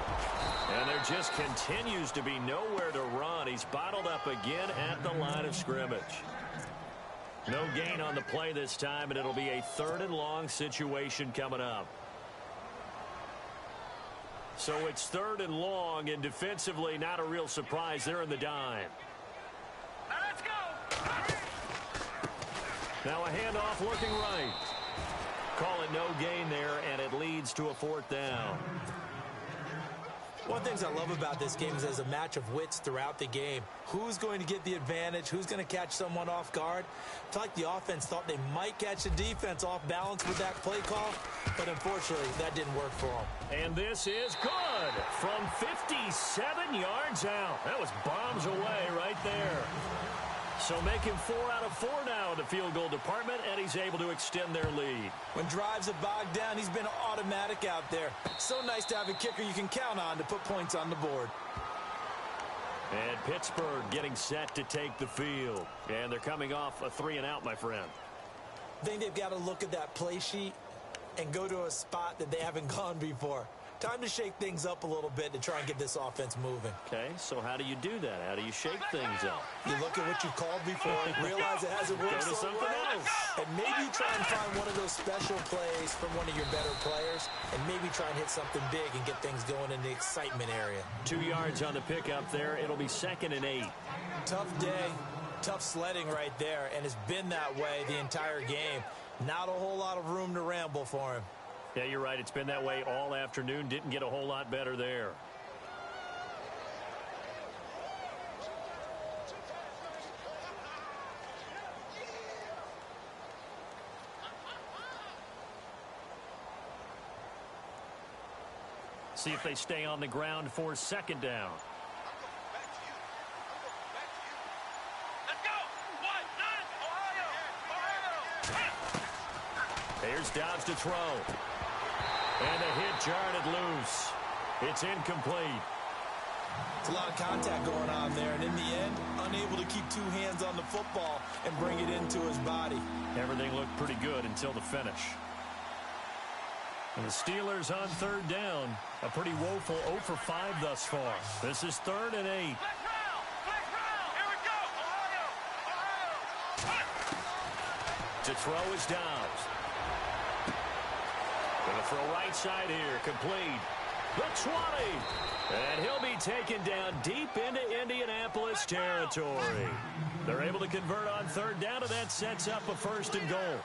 And there just continues to be nowhere to run. He's bottled up again at the line of scrimmage. No gain on the play this time, and it'll be a 3rd and long situation coming up. So it's 3rd and long, and defensively not a real surprise. They're in the dime. Now let's go. Now a handoff looking right. Call it no gain there, and it leads to a 4th down. One of the things I love about this game is there's a match of wits throughout the game. Who's going to get the advantage? Who's going to catch someone off guard? I feel like the offense thought they might catch the defense off balance with that play call, but unfortunately, that didn't work for them. And this is good from 57 yards out. That was bombs away right there. So making 4 out of 4 now in the field goal department, and he's able to extend their lead. When drives are bogged down, he's been automatic out there. So nice to have a kicker you can count on to put points on the board. And Pittsburgh getting set to take the field. And they're coming off a 3-and-out, my friend. I think they've got to look at that play sheet and go to a spot that they haven't gone before. Time to shake things up a little bit to try and get this offense moving. Okay, so how do you do that? How do you shake things up? You look at what you called before, realize it hasn't worked Go to so something well, else. and maybe try and find one of those special plays from one of your better players, and maybe try and hit something big and get things going in the excitement area. 2 yards on the pickup there. It'll be 2nd and 8. Tough day, tough sledding right there, and it's been that way the entire game. Not a whole lot of room to ramble for him. Yeah, you're right. It's been that way all afternoon. Didn't get a whole lot better there. See if they stay on the ground for 2nd down. Let's go. 1-9, Ohio. There's Dobbs to throw. And a hit jarred it loose. It's incomplete. It's a lot of contact going on there, and in the end, unable to keep 2 hands on the football and bring it into his body. Everything looked pretty good until the finish. And the Steelers on 3rd down. A pretty woeful 0 for 5 thus far. This is 3rd and 8. Flex round. Here we go. Ohio. To throw is Dobbs. Going to throw right side here. Complete. The 20. And he'll be taken down deep into Indianapolis territory. They're able to convert on 3rd down, and that sets up a 1st and goal.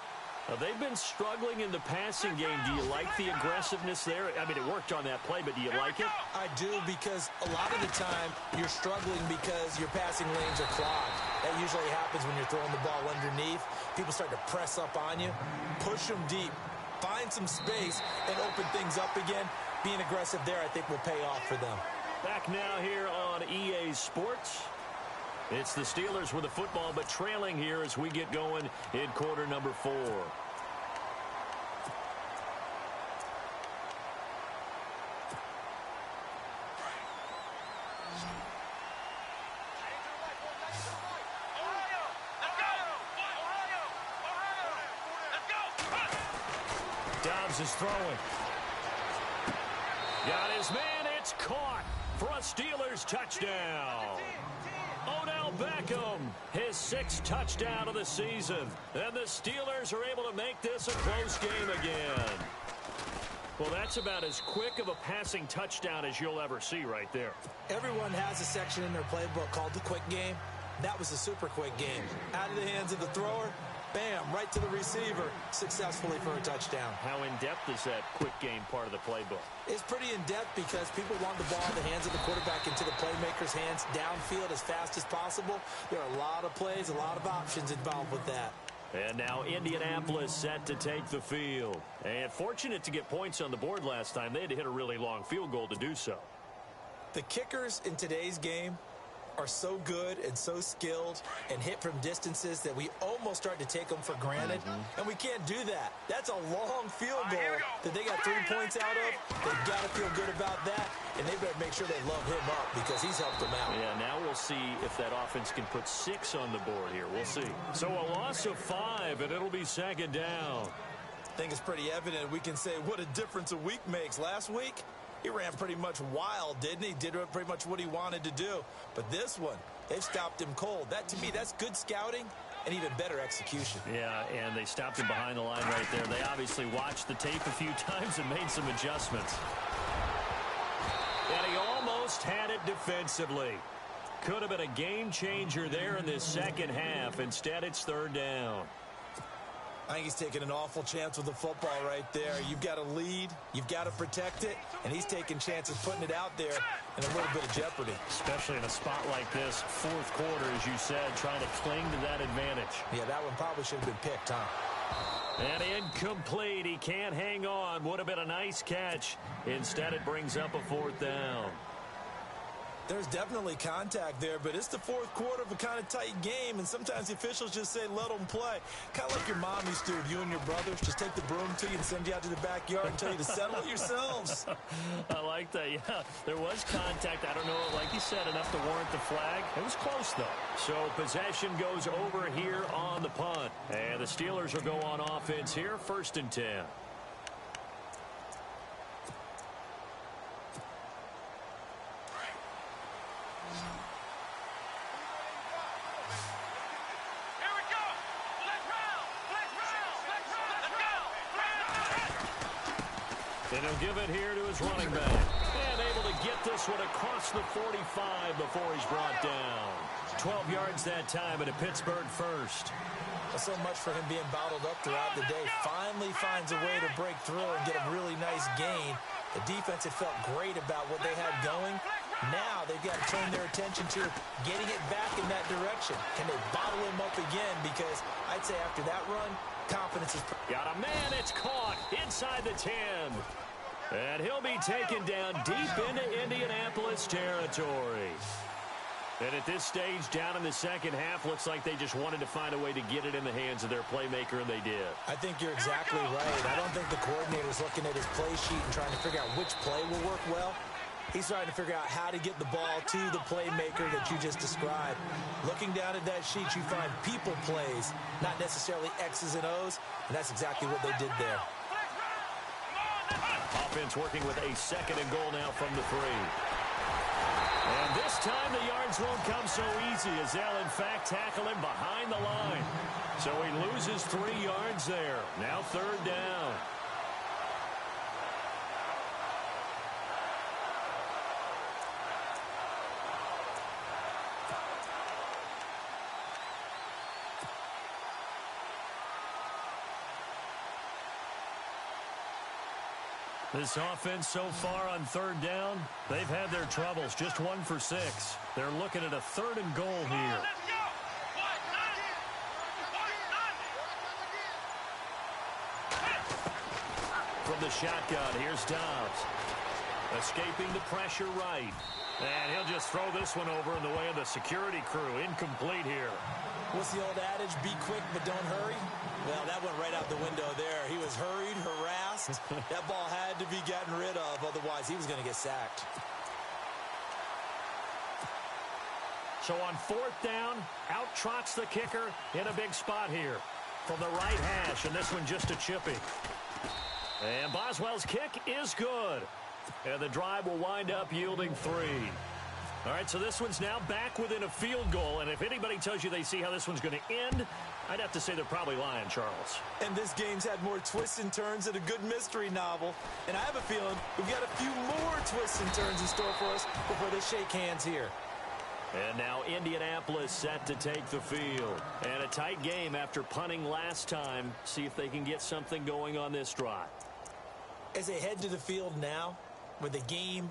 Now, they've been struggling in the passing game. Do you like the aggressiveness there? I mean, it worked on that play, but do you like it? I do, because a lot of the time you're struggling because your passing lanes are clogged. That usually happens when you're throwing the ball underneath. People start to press up on you. Push them deep. Find some space and open things up again. Being aggressive there, I think, will pay off for them. Back now here on EA Sports. It's the Steelers with the football, but trailing here as we get going in quarter number 4. Dobbs is throwing. Got his man. It's caught for a Steelers touchdown. Odell Beckham, his 6th touchdown of the season. And the Steelers are able to make this a close game again. Well, that's about as quick of a passing touchdown as you'll ever see right there. Everyone has a section in their playbook called the quick game. That was a super quick game. Out of the hands of the thrower, bam, right to the receiver, successfully for a touchdown. How in-depth is that quick game part of the playbook? It's pretty in-depth because people want the ball in the hands of the quarterback into the playmaker's hands downfield as fast as possible. There are a lot of plays, a lot of options involved with that. And now Indianapolis set to take the field. And fortunate to get points on the board last time. They had to hit a really long field goal to do so. The kickers in today's game are so good and so skilled and hit from distances that we almost start to take them for granted. And we can't do that. That's a long field goal that they got 3 points out of. They've got to feel good about that, and they better make sure they love him up because he's helped them out. Yeah, now we'll see if that offense can put 6 on the board here. We'll see. So a loss of 5, and it'll be 2nd down. I think it's pretty evident. We can say what a difference a week makes. Last week, he ran pretty much wild, didn't he? Did pretty much what he wanted to do. But this one, they've stopped him cold. That, to me, that's good scouting and even better execution. Yeah, and they stopped him behind the line right there. They obviously watched the tape a few times and made some adjustments. And he almost had it defensively. Could have been a game changer there in this second half. Instead, it's 3rd down. I think he's taking an awful chance with the football right there. You've got to lead. You've got to protect it. And he's taking chances putting it out there in a little bit of jeopardy. Especially in a spot like this, 4th quarter, as you said, trying to cling to that advantage. Yeah, that one probably should have been picked, huh? And incomplete. He can't hang on. Would have been a nice catch. Instead, it brings up a 4th down. There's definitely contact there, but it's the 4th quarter of a kind of tight game, and sometimes the officials just say, let them play. Kind of like your mom used to with you and your brothers. Just take the broom to you and send you out to the backyard and tell you to settle it yourselves. I like that, yeah. There was contact. I don't know, like you said, enough to warrant the flag. It was close, though. So possession goes over here on the punt. And the Steelers will go on offense here, 1st and 10. And he'll give it here to his running back. And able to get this one across the 45 before he's brought down. 12 yards that time at a Pittsburgh first. So much for him being bottled up throughout the day. Finally finds a way to break through and get a really nice gain. The defense had felt great about what they had going. Now they've got to turn their attention to getting it back in that direction. Can they bottle him up again? Because I'd say after that run, confidence is... Got a man, it's caught inside the 10. And he'll be taken down deep into Indianapolis territory. And at this stage, down in the second half, looks like they just wanted to find a way to get it in the hands of their playmaker, and they did. I think you're exactly right. I don't think the coordinator's looking at his play sheet and trying to figure out which play will work well. He's trying to figure out how to get the ball to the playmaker that you just described. Looking down at that sheet, you find people plays, not necessarily X's and O's, and that's exactly what they did there. Offense working with a 2nd and goal now from the 3. And this time the yards won't come so easy as they'll, in fact, tackle him behind the line. So he loses 3 yards there. Now 3rd down. This offense so far on 3rd down, they've had their troubles. Just 1 for 6. They're looking at a 3rd and goal here. From the shotgun, here's Dobbs. Escaping the pressure right. And he'll just throw this one over in the way of the security crew. Incomplete here. What's the old adage? Be quick, but don't hurry. Well, that went right out the window there. He was hurried, harassed. That ball had to be gotten rid of. Otherwise, he was going to get sacked. So on 4th down, out trots the kicker in a big spot here. From the right hash, and this one just a chippy. And Boswell's kick is good. And the drive will wind up yielding 3. All right, so this one's now back within a field goal, and if anybody tells you they see how this one's going to end, I'd have to say they're probably lying, Charles. And this game's had more twists and turns than a good mystery novel. And I have a feeling we've got a few more twists and turns in store for us before they shake hands here. And now Indianapolis set to take the field. And a tight game after punting last time. See if they can get something going on this drive. As they head to the field now, with the game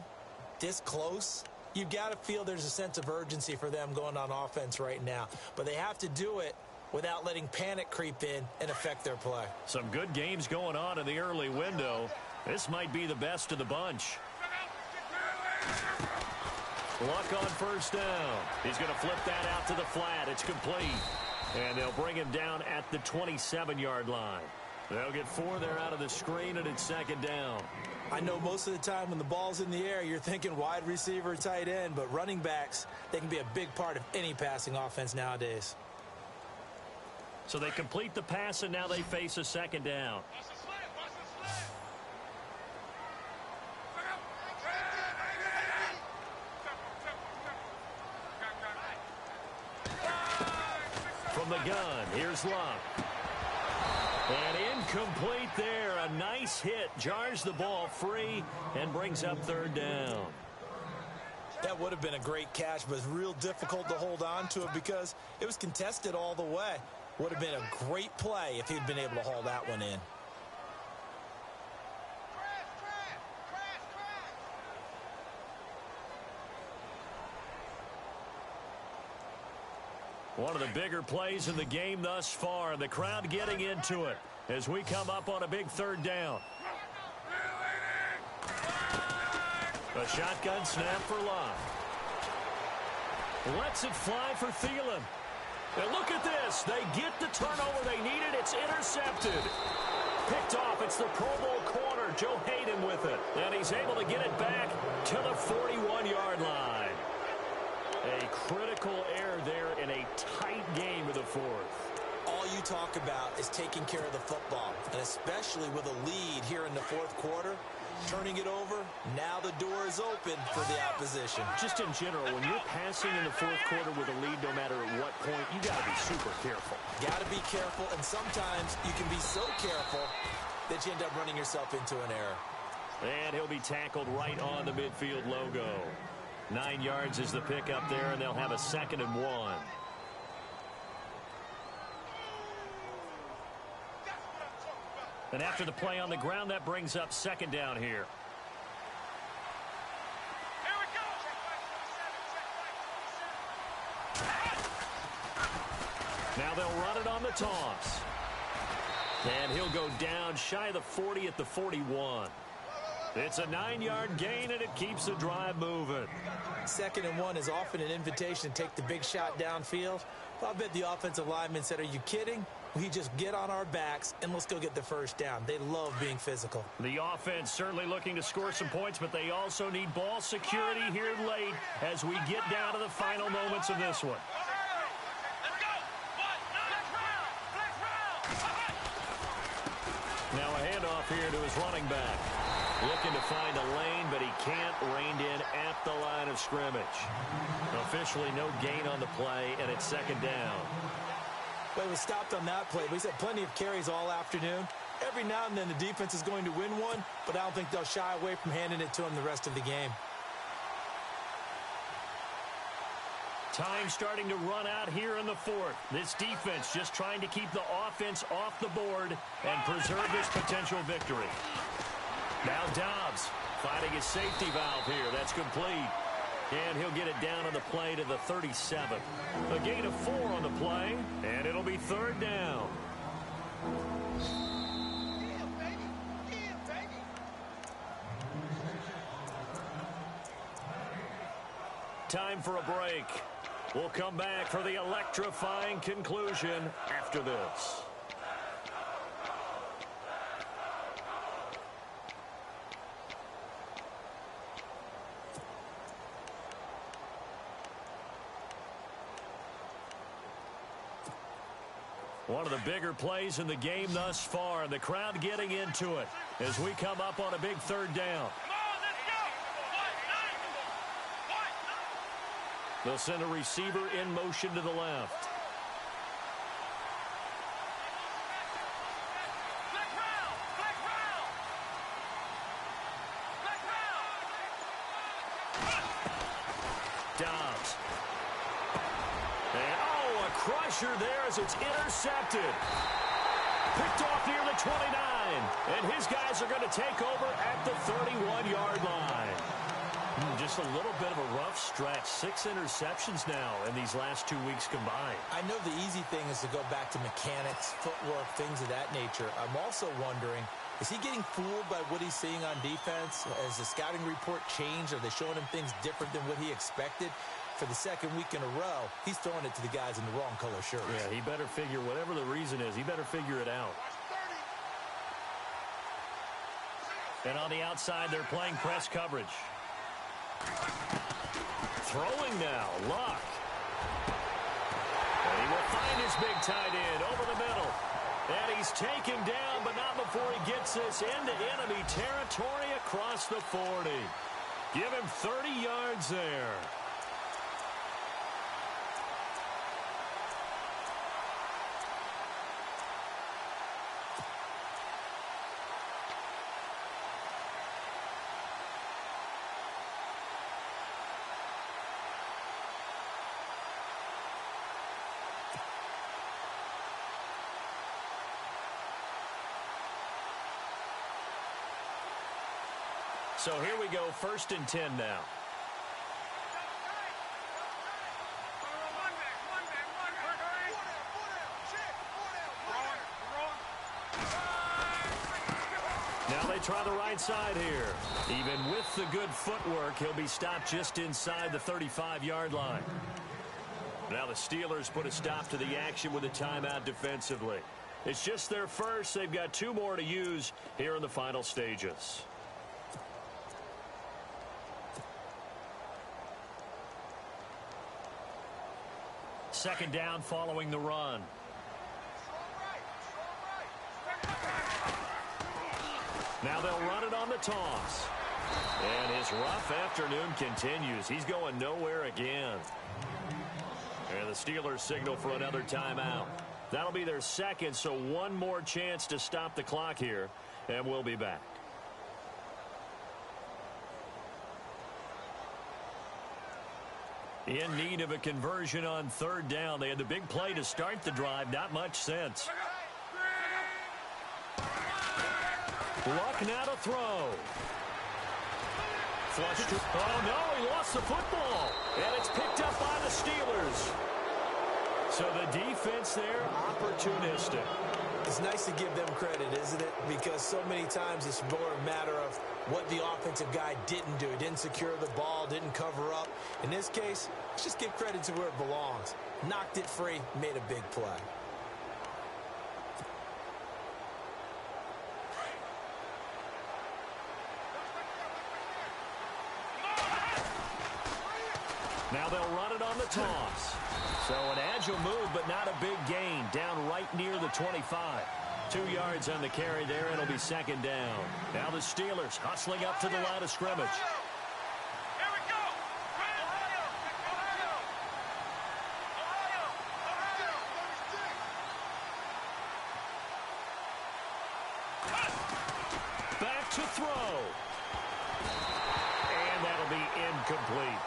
this close, you've got to feel there's a sense of urgency for them going on offense right now. But they have to do it without letting panic creep in and affect their play. Some good games going on in the early window. This might be the best of the bunch. Luck on first down. He's going to flip that out to the flat. It's complete. And they'll bring him down at the 27-yard line. They'll get 4 there out of the screen, and it's second down. I know most of the time when the ball's in the air, you're thinking wide receiver, tight end, but running backs, they can be a big part of any passing offense nowadays. So they complete the pass, and now they face a second down. From the gun, here's Luck. And incomplete there. A nice hit. Jars the ball free and brings up third down. That would have been a great catch, but it's real difficult to hold on to it because it was contested all the way. Would have been a great play if he'd been able to haul that one in. One of the bigger plays in the game thus far. The crowd getting into it as we come up on a big third down. A shotgun snap for Luck. Lets it fly for Thielen. And look at this. They get the turnover they needed. It's intercepted. Picked off. It's the Pro Bowl corner, Joe Hayden, with it. And he's able to get it back to the 41-yard line. A critical error there in a tight game of the fourth. All you talk about is taking care of the football, and especially with a lead here in the fourth quarter. Turning it over, now the door is open for the opposition. Just in general, when you're passing in the fourth quarter with a lead, no matter at what point, you got to be super careful. Got to be careful, and sometimes you can be so careful that you end up running yourself into an error. And he'll be tackled right on the midfield logo. 9 yards is the pickup there, and they'll have a 2nd and 1. And after the play on the ground, that brings up 2nd down here. Here we go. Now they'll run it on the toss. And he'll go down shy of the 40 at the 41. It's a 9-yard gain, and it keeps the drive moving. 2nd and 1 is often an invitation to take the big shot downfield. Well, I bet the offensive lineman said, "Are you kidding? We just get on our backs and let's go get the first down." They love being physical. The offense certainly looking to score some points, but they also need ball security here late as we get down to the final moments of this one. Let's go. Now a handoff here to his running back. Looking to find a lane, but he can't. Reined in at the line of scrimmage. Officially no gain on the play, and it's 2nd down. Well, he was stopped on that play, but he's had plenty of carries all afternoon. Every now and then the defense is going to win one, but I don't think they'll shy away from handing it to him the rest of the game. Time starting to run out here in the fourth. This defense just trying to keep the offense off the board and preserve this potential victory. Now Dobbs finding his safety valve here. That's complete. And he'll get it down on the play to the 37. A gain of 4 on the play, and it'll be 3rd down. Time for a break. We'll come back for the electrifying conclusion after this. One of the bigger plays in the game thus far, and the crowd getting into it as we come up on a big 3rd down. Come on, let's go. They'll send a receiver in motion to the left. Dobbs. And, a crusher there as it's intercepted. Picked off near the 29. And his guys are going to take over at the 31-yard line. Just a little bit of a rough stretch. 6 interceptions now in these last 2 weeks combined. I know the easy thing is to go back to mechanics, footwork, things of that nature. I'm also wondering, is he getting fooled by what he's seeing on defense? Has the scouting report changed? Are they showing him things different than what he expected? For the second week in a row, he's throwing it to the guys in the wrong color shirts. Yeah, he better figure, whatever the reason is, he better figure it out. And on the outside, they're playing press coverage. Throwing now, Luck. And he will find his big tight end over the middle. And he's taken down, but not before he gets this into enemy territory across the 40. Give him 30 yards there. So here we go, 1st and 10 now. Now they try the right side here. Even with the good footwork, he'll be stopped just inside the 35-yard line. Now the Steelers put a stop to the action with a timeout defensively. It's just their first. They've got 2 more to use here in the final stages. Second down following the run. Now they'll run it on the toss. And his rough afternoon continues. He's going nowhere again. And the Steelers signal for another timeout. That'll be their second, so one more chance to stop the clock here. And we'll be back. In need of a conversion on 3rd down. They had the big play to start the drive. Not much sense. Luck now to throw. Flush to... Oh, no, he lost the football. And it's picked up by the Steelers. So the defense there, opportunistic. It's nice to give them credit, isn't it? Because so many times it's more a matter of what the offensive guy didn't do. Didn't secure the ball, didn't cover up. In this case, let's just give credit to where it belongs. Knocked it free, made a big play. Now they'll run it on the toss. So an agile move, but not a big gain. Down right near the 25. 2 yards on the carry there, and it'll be 2nd down. Now the Steelers hustling up to the line of scrimmage. Here we go. Back to throw. And that'll be incomplete.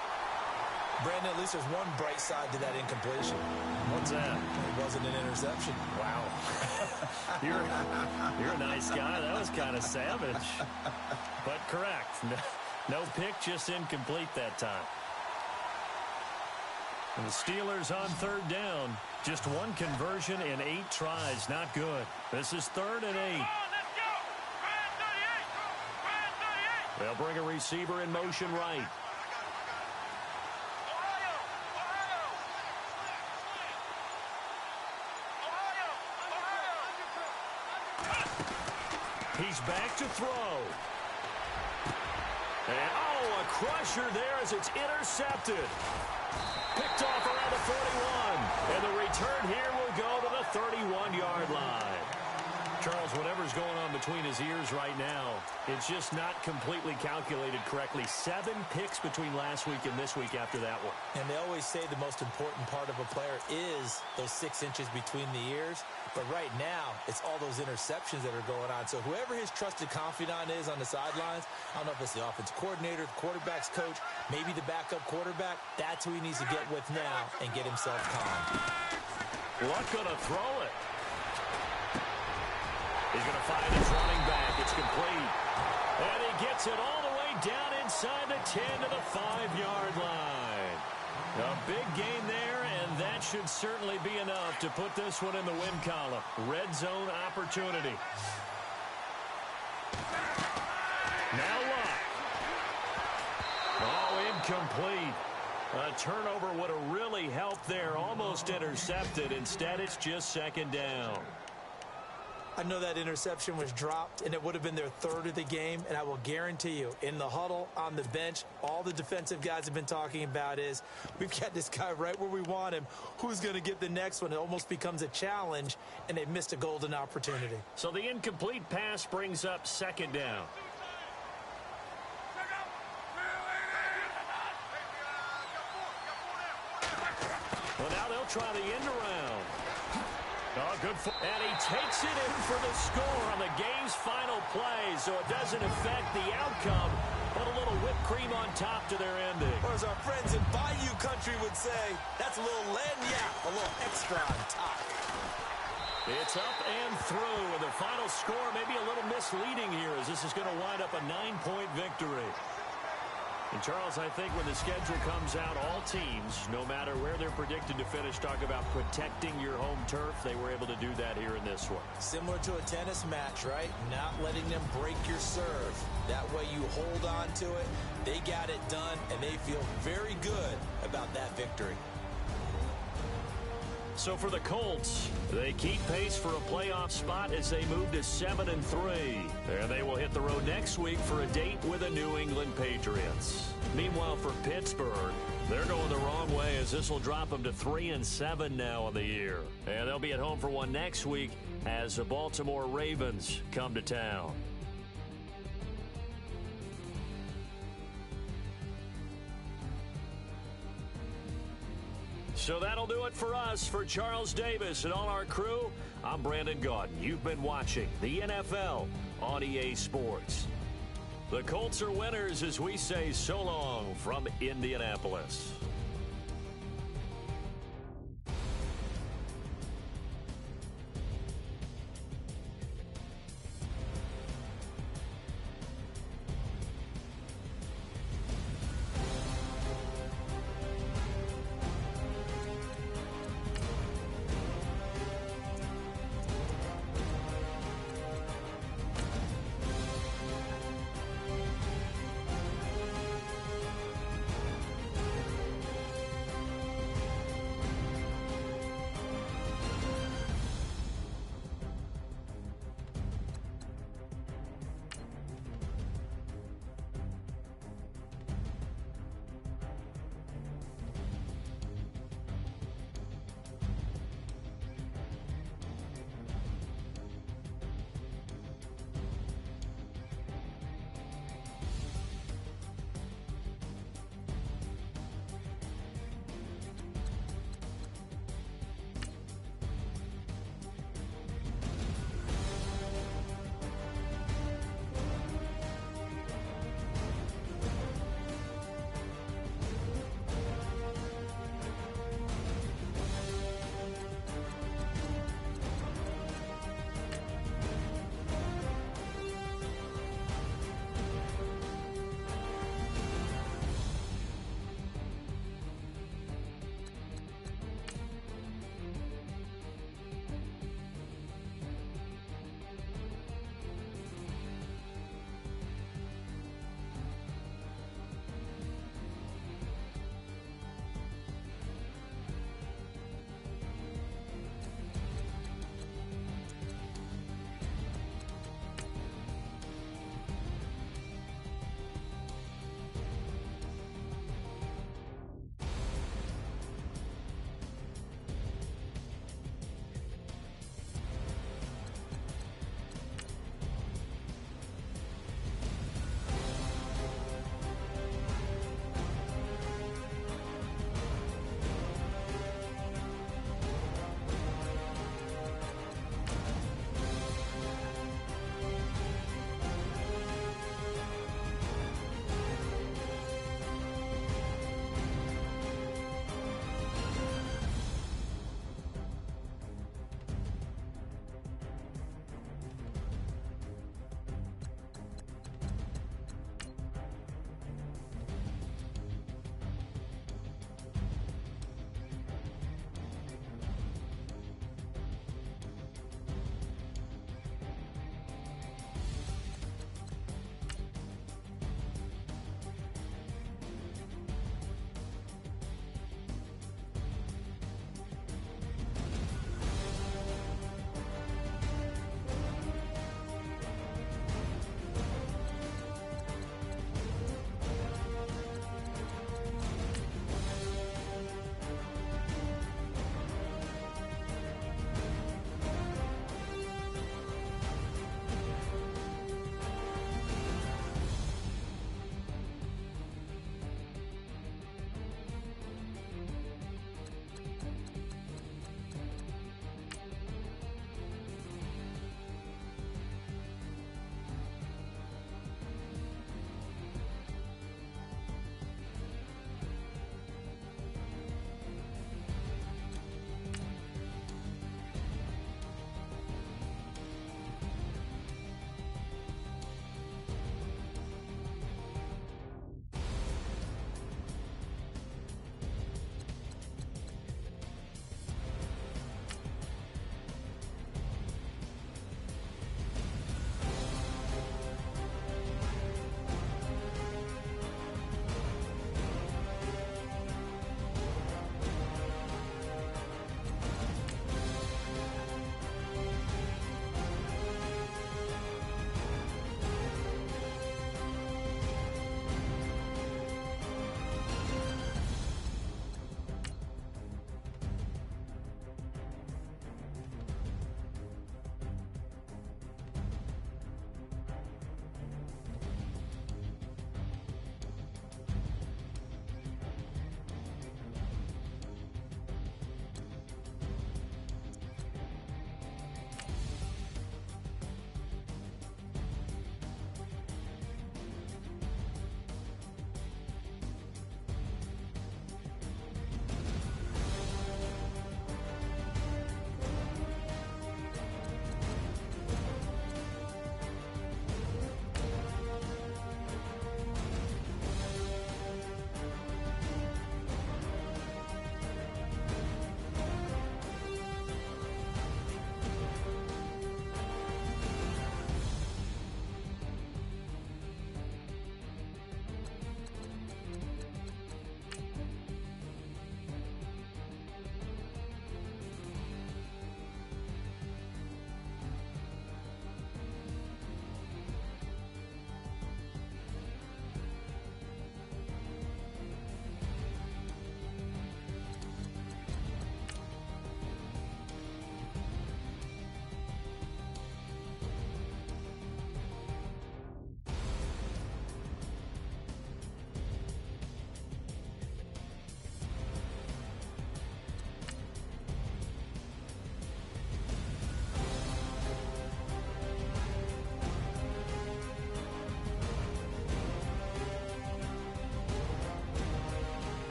Brandon, at least there's one bright side to that incompletion. What's that? It wasn't an interception. Wow. You're a nice guy. That was kind of savage. But correct. No pick, just incomplete that time. And the Steelers on 3rd down. Just one conversion in 8 tries. Not good. This is 3rd and 8. They'll bring a receiver in motion right. He's back to throw. And, a crusher there as it's intercepted. Picked off around the 41. And the return here will go to the 31-yard line. Charles, whatever's going on between his ears right now, it's just not completely calculated correctly. 7 picks between last week and this week after that one. And they always say the most important part of a player is those 6 inches between the ears. But right now, it's all those interceptions that are going on. So whoever his trusted confidant is on the sidelines, I don't know if it's the offensive coordinator, the quarterback's coach, maybe the backup quarterback, that's who he needs to get with now and get himself calm. Luck going to throw it. He's going to find his running back. It's complete. And he gets it all the way down inside the 10 to the 5-yard line. A big gain there, and that should certainly be enough to put this one in the win column. Red zone opportunity. Now Luck. Oh, incomplete. A turnover would have really helped there. Almost intercepted. Instead, it's just second down. I know that interception was dropped, and it would have been their 3rd of the game, and I will guarantee you, in the huddle, on the bench, all the defensive guys have been talking about is, we've got this guy right where we want him. Who's going to get the next one? It almost becomes a challenge, and they missed a golden opportunity. So the incomplete pass brings up second down. Well, now they'll try the end around. Oh, good. And he takes it in for the score on the game's final play, so it doesn't affect the outcome, but a little whipped cream on top to their ending. Or as our friends in Bayou Country would say, that's a little lagniappe, a little extra on top. It's up and through, and the final score may be a little misleading here, as this is going to wind up a 9-point victory. And, Charles, I think when the schedule comes out, all teams, no matter where they're predicted to finish, talk about protecting your home turf. They were able to do that here in this one. Similar to a tennis match, right? Not letting them break your serve. That way you hold on to it. They got it done, and they feel very good about that victory. So for the Colts, they keep pace for a playoff spot as they move to 7-3. And they will hit the road next week for a date with the New England Patriots. Meanwhile, for Pittsburgh, they're going the wrong way as this will drop them to 3-7 now on the year. And they'll be at home for one next week as the Baltimore Ravens come to town. So that'll do it for us. For Charles Davis and all our crew, I'm Brandon Gaudin. You've been watching the NFL on EA Sports. The Colts are winners as we say so long from Indianapolis.